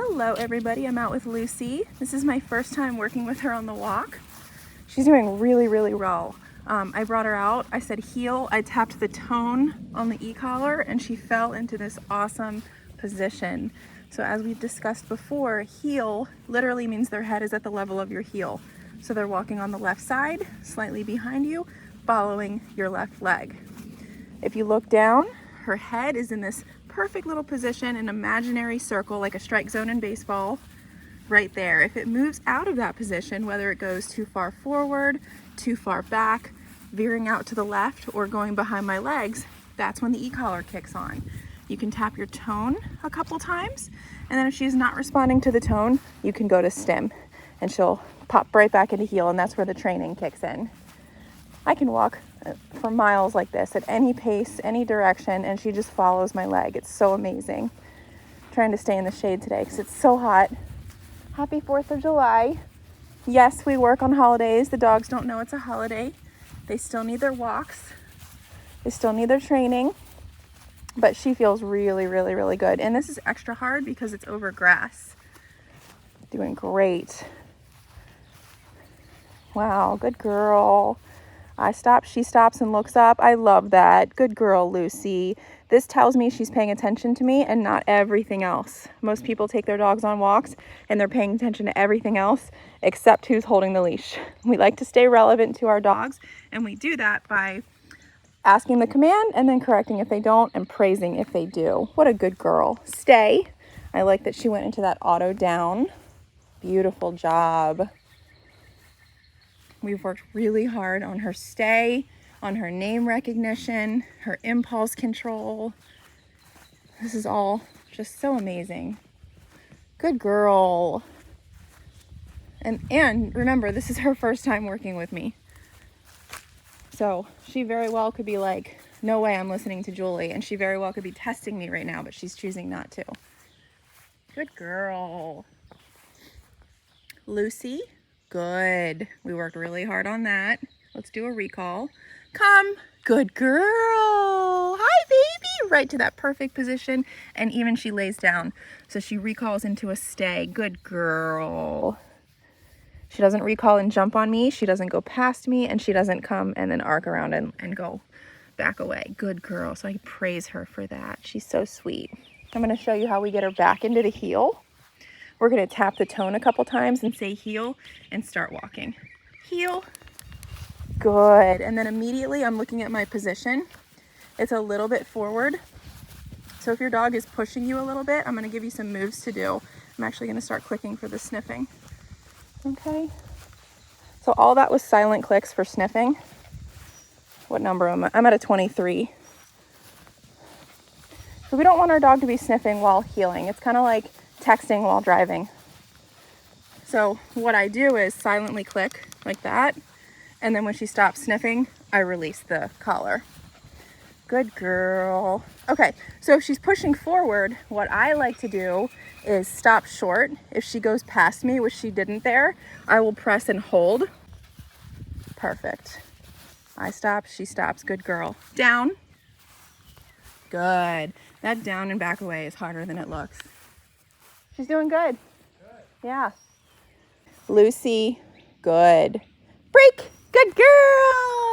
Hello everybody, I'm out with Lucy. This is my first time working with her on the walk. She's doing really well. I brought her out, I said heel, I tapped the tone on the e-collar and she fell into this awesome position. So as we've discussed before, heel literally means their head is at the level of your heel. So they're walking on the left side, slightly behind you, following your left leg. If you look down, her head is in this perfect little position, an imaginary circle like a strike zone in baseball, right there. If it moves out of that position, whether it goes too far forward, too far back, veering out to the left, or going behind my legs, that's when the e-collar kicks on. You can tap your tone a couple times, and then if she's not responding to the tone, you can go to stim, and she'll pop right back into heel, and that's where the training kicks in. I can walk for miles like this at any pace, any direction, and she just follows my leg. It's so amazing. I'm trying to stay in the shade today because it's so hot. Happy 4th of July. Yes, we work on holidays. The dogs don't know it's a holiday. They still need their walks. They still need their training. But she feels really good. And this is extra hard because it's over grass. Doing great. Wow, good girl. I stop, she stops and looks up. I love that. Good girl, Lucy. This tells me she's paying attention to me and not everything else. Most people take their dogs on walks and they're paying attention to everything else except who's holding the leash. We like to stay relevant to our dogs, and we do that by asking the command and then correcting if they don't and praising if they do. What a good girl. Stay. I like that she went into that auto down. Beautiful job. We've worked really hard on her stay, on her name recognition, her impulse control. This is all just so amazing. Good girl. And remember, this is her first time working with me. So she very well could be like, no way I'm listening to Julie. And she very well could be testing me right now, but she's choosing not to. Good girl. Lucy. Good. We worked really hard on that. Let's do a recall. Come. Good girl. Hi, baby. Right to that perfect position. And even she lays down. So she recalls into a stay. Good girl. She doesn't recall and jump on me. She doesn't go past me. And she doesn't come and then arc around and go back away. Good girl. So I praise her for that. She's so sweet. I'm going to show you how we get her back into the heel. We're going to tap the tone a couple times and say heel and start walking. Heel. Good. And then immediately I'm looking at my position. It's a little bit forward. So if your dog is pushing you a little bit, I'm going to give you some moves to do. I'm actually going to start clicking for the sniffing. Okay. So all that was silent clicks for sniffing. What number am I? I'm at a 23. So we don't want our dog to be sniffing while heeling. It's kind of like texting while driving. So what I do is silently click like that, and then when she stops sniffing, I release the collar. Good girl. Okay, so if she's pushing forward, what I like to do is stop short. If she goes past me, which she didn't there, I will press and hold. Perfect. I stop, she stops. Good girl. Down. Good. That down and back away is harder than it looks. She's doing good. Yeah. Lucy, good. Break. Good girl.